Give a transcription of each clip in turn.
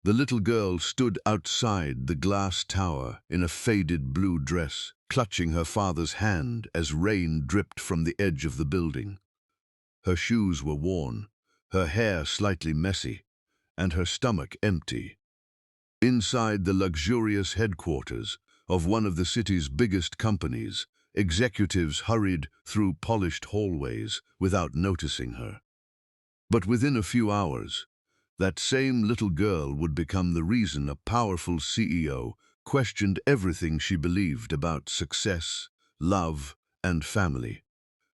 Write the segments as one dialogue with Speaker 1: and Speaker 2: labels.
Speaker 1: The little girl stood outside the glass tower in a faded blue dress, clutching her father's hand as rain dripped from the edge of the building. Her shoes were worn, her hair slightly messy, and her stomach empty. Inside the luxurious headquarters of one of the city's biggest companies, executives hurried through polished hallways without noticing her. But within a few hours, that same little girl would become the reason a powerful CEO questioned everything she believed about success, love, and family.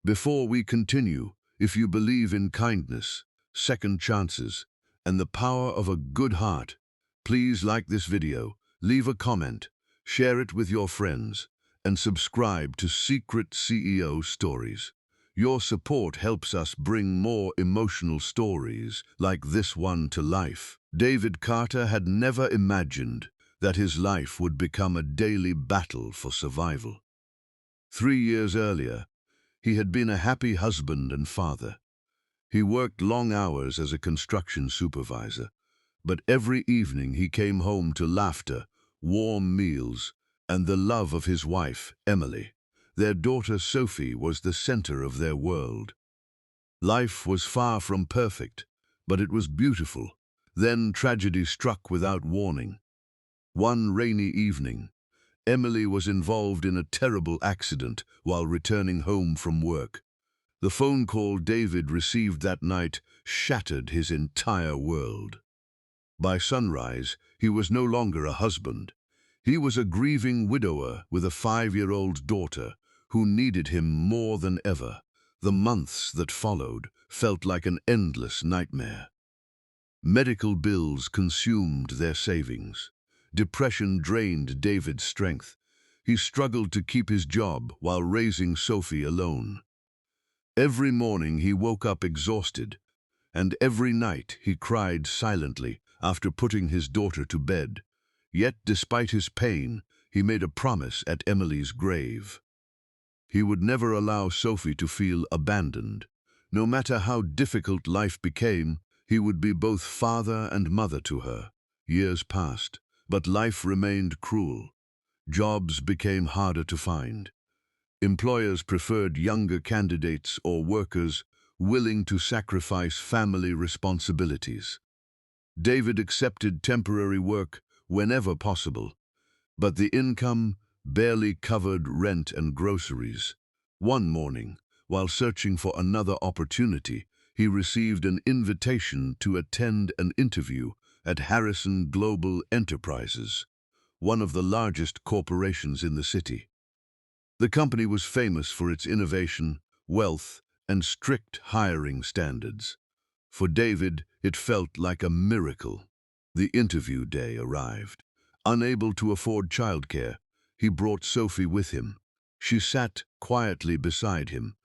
Speaker 1: Before we continue, if you believe in kindness, second chances, and the power of a good heart, please like this video, leave a comment, share it with your friends, and subscribe to Secret CEO Stories. Your support helps us bring more emotional stories like this one to life. David Carter had never imagined that his life would become a daily battle for survival. 3 years earlier, he had been a happy husband and father. He worked long hours as a construction supervisor, but every evening he came home to laughter, warm meals, and the love of his wife, Emily. Their daughter Sophie was the center of their world. Life was far from perfect, but it was beautiful. Then tragedy struck without warning. One rainy evening, Emily was involved in a terrible accident while returning home from work. The phone call David received that night shattered his entire world. By sunrise, he was no longer a husband. He was a grieving widower with a 5-year-old daughter who needed him more than ever. The months that followed felt like an endless nightmare. Medical bills consumed their savings. Depression drained David's strength. He struggled to keep his job while raising Sophie alone. Every morning he woke up exhausted, and every night he cried silently after putting his daughter to bed. Yet, despite his pain, he made a promise at Emily's grave. He would never allow Sophie to feel abandoned. No matter how difficult life became, he would be both father and mother to her. Years passed, but life remained cruel. Jobs became harder to find. Employers preferred younger candidates or workers willing to sacrifice family responsibilities. David accepted temporary work whenever possible, but the income barely covered rent and groceries. One morning, while searching for another opportunity, he received an invitation to attend an interview at Harrison Global Enterprises, one of the largest corporations in the city. The company was famous for its innovation, wealth, and strict hiring standards. For David, it felt like a miracle. The interview day arrived. Unable to afford childcare, he brought Sophie with him. She sat quietly beside him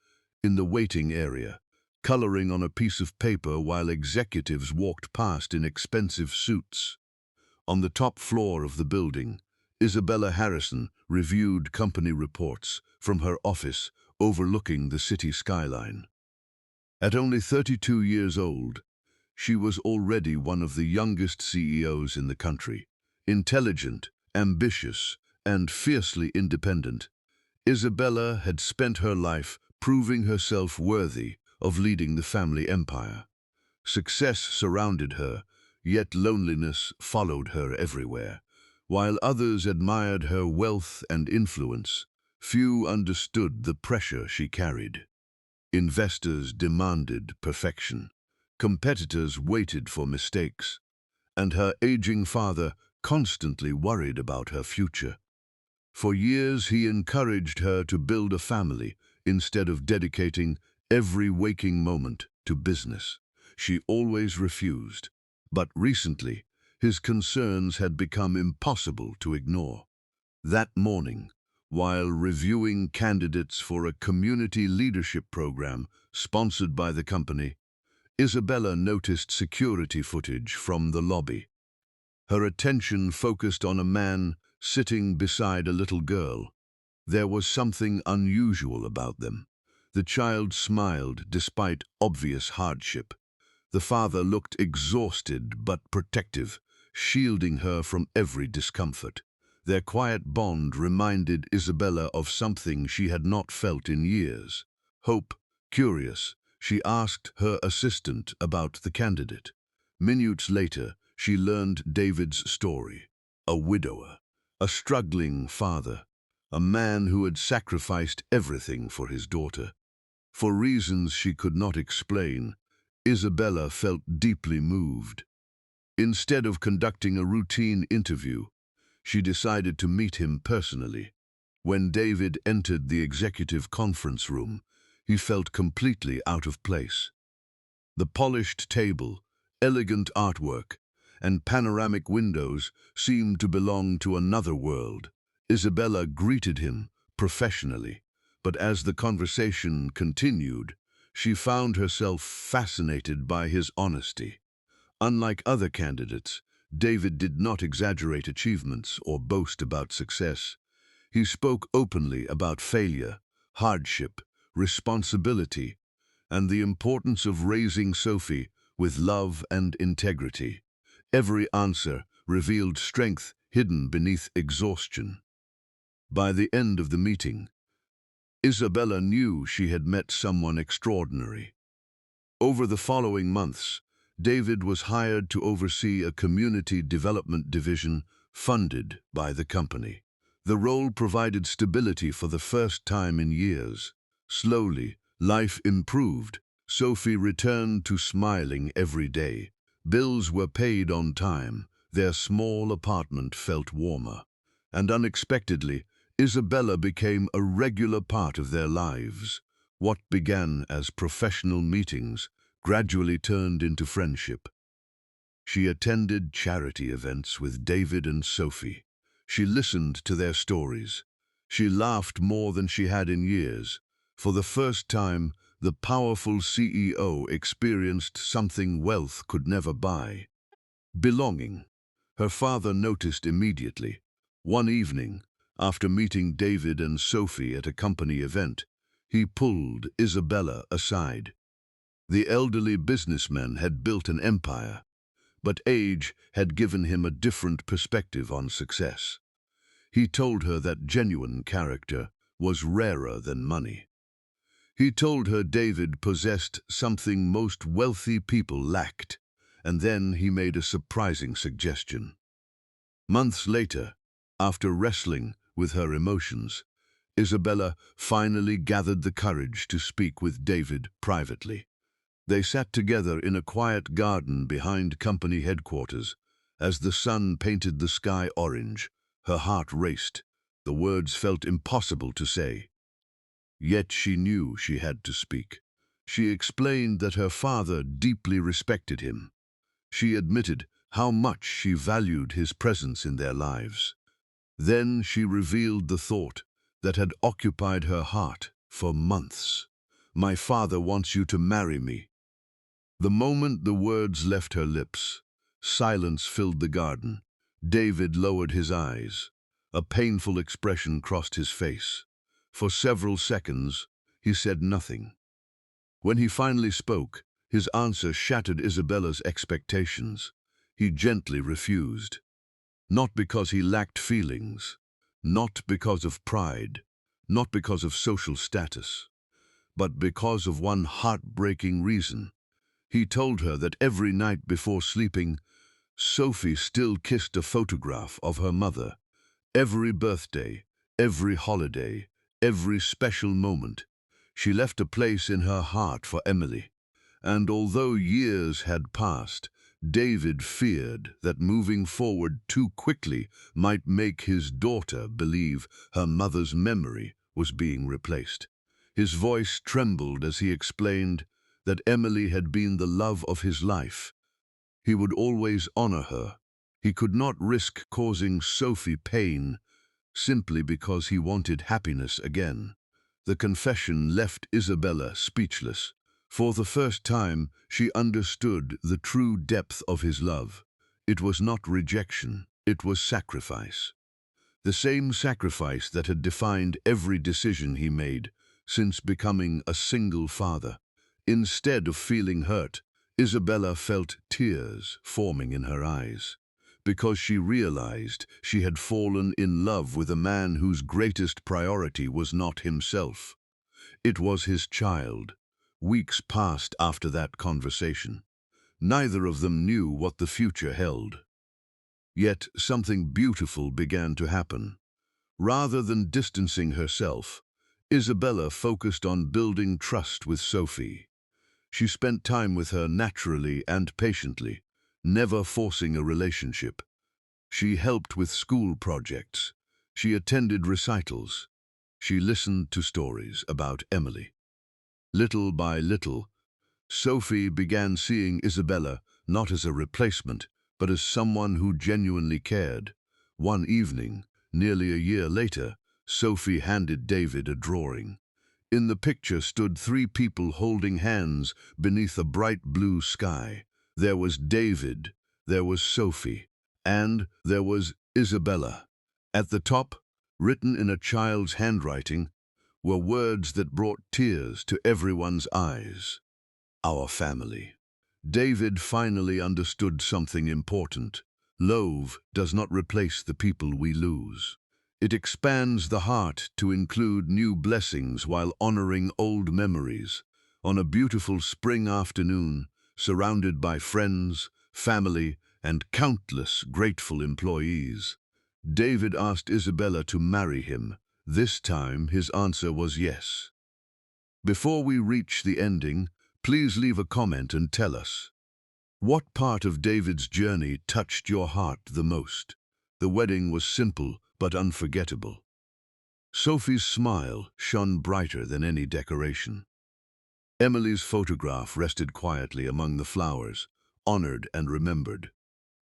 Speaker 1: in the waiting area, coloring on a piece of paper while executives walked past in expensive suits. On the top floor of the building, Isabella Harrison reviewed company reports from her office overlooking the city skyline. At only 32 years old, she was already one of the youngest CEOs in the country. Intelligent, ambitious, and fiercely independent, Isabella had spent her life proving herself worthy of leading the family empire. Success surrounded her, yet loneliness followed her everywhere. While others admired her wealth and influence, few understood the pressure she carried. Investors demanded perfection. Competitors waited for mistakes, and her aging father constantly worried about her future. For years, he encouraged her to build a family instead of dedicating every waking moment to business. She always refused, but recently, his concerns had become impossible to ignore. That morning, while reviewing candidates for a community leadership program sponsored by the company, Isabella noticed security footage from the lobby. Her attention focused on a man sitting beside a little girl. There was something unusual about them. The child smiled despite obvious hardship. The father looked exhausted but protective, shielding her from every discomfort. Their quiet bond reminded Isabella of something she had not felt in years. Hope, curious, she asked her assistant about the candidate. Minutes later, she learned David's story. A widower, a struggling father, a man who had sacrificed everything for his daughter. For reasons she could not explain, Isabella felt deeply moved. Instead of conducting a routine interview, she decided to meet him personally. When David entered the executive conference room, he felt completely out of place. The polished table, elegant artwork, and panoramic windows seemed to belong to another world. Isabella greeted him professionally, but as the conversation continued, she found herself fascinated by his honesty. Unlike other candidates, David did not exaggerate achievements or boast about success. He spoke openly about failure, hardship, responsibility, and the importance of raising Sophie with love and integrity. Every answer revealed strength hidden beneath exhaustion. By the end of the meeting, Isabella knew she had met someone extraordinary. Over the following months, David was hired to oversee a community development division funded by the company. The role provided stability for the first time in years. Slowly, life improved. Sophie returned to smiling every day. Bills were paid on time. Their small apartment felt warmer. And unexpectedly, Isabella became a regular part of their lives. What began as professional meetings gradually turned into friendship. She attended charity events with David and Sophie. She listened to their stories. She laughed more than she had in years. For the first time, the powerful CEO experienced something wealth could never buy: belonging. Her father noticed immediately. One evening, after meeting David and Sophie at a company event, he pulled Isabella aside. The elderly businessman had built an empire, but age had given him a different perspective on success. He told her that genuine character was rarer than money. He told her David possessed something most wealthy people lacked, and then he made a surprising suggestion. Months later, after wrestling with her emotions, Isabella finally gathered the courage to speak with David privately. They sat together in a quiet garden behind company headquarters. As the sun painted the sky orange, her heart raced. The words felt impossible to say. Yet she knew she had to speak. She explained that her father deeply respected him. She admitted how much she valued his presence in their lives. Then she revealed the thought that had occupied her heart for months. "My father wants you to marry me." The moment the words left her lips, silence filled the garden. David lowered his eyes. A painful expression crossed his face. For several seconds, he said nothing. When he finally spoke, his answer shattered Isabella's expectations. He gently refused. Not because he lacked feelings, not because of pride, not because of social status, but because of one heartbreaking reason. He told her that every night before sleeping, Sophie still kissed a photograph of her mother. Every birthday, every holiday, every special moment, she left a place in her heart for Emily. And although years had passed, David feared that moving forward too quickly might make his daughter believe her mother's memory was being replaced. His voice trembled as he explained that Emily had been the love of his life. He would always honor her. He could not risk causing Sophie pain simply because he wanted happiness again. The confession left Isabella speechless. For the first time, she understood the true depth of his love. It was not rejection, it was sacrifice. The same sacrifice that had defined every decision he made since becoming a single father. Instead of feeling hurt, Isabella felt tears forming in her eyes. because she realized she had fallen in love with a man whose greatest priority was not himself. It was his child. Weeks passed after that conversation. Neither of them knew what the future held. Yet something beautiful began to happen. Rather than distancing herself, Isabella focused on building trust with Sophie. She spent time with her naturally and patiently, never forcing a relationship. She helped with school projects. She attended recitals. She listened to stories about Emily. Little by little, Sophie began seeing Isabella not as a replacement, but as someone who genuinely cared. One evening, nearly a year later, Sophie handed David a drawing. In the picture stood three people holding hands beneath a bright blue sky. There was David, there was Sophie, and there was Isabella. At the top, written in a child's handwriting, were words that brought tears to everyone's eyes. Our family. David finally understood something important. Love does not replace the people we lose. It expands the heart to include new blessings while honoring old memories. On a beautiful spring afternoon, surrounded by friends, family, and countless grateful employees, David asked Isabella to marry him. This time, his answer was yes. Before we reach the ending, please leave a comment and tell us, what part of David's journey touched your heart the most? The wedding was simple but unforgettable. Sophie's smile shone brighter than any decoration. Emily's photograph rested quietly among the flowers, honored and remembered.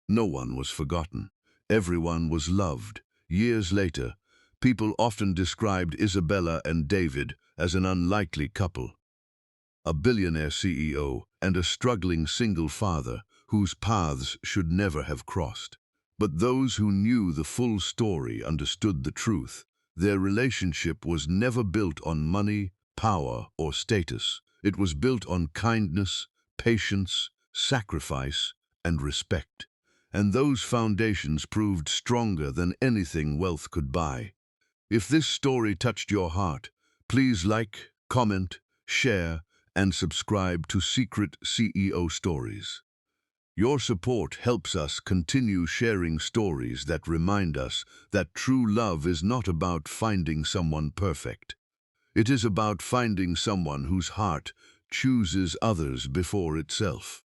Speaker 1: No one was forgotten. Everyone was loved. Years later, people often described Isabella and David as an unlikely couple. A billionaire CEO and a struggling single father whose paths should never have crossed. But those who knew the full story understood the truth. Their relationship was never built on money, power, or status. It was built on kindness, patience, sacrifice, and respect. And those foundations proved stronger than anything wealth could buy. If this story touched your heart, please like, comment, share, and subscribe to Secret CEO Stories. Your support helps us continue sharing stories that remind us that true love is not about finding someone perfect. It is about finding someone whose heart chooses others before itself.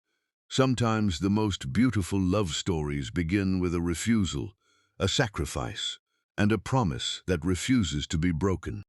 Speaker 1: Sometimes the most beautiful love stories begin with a refusal, a sacrifice, and a promise that refuses to be broken.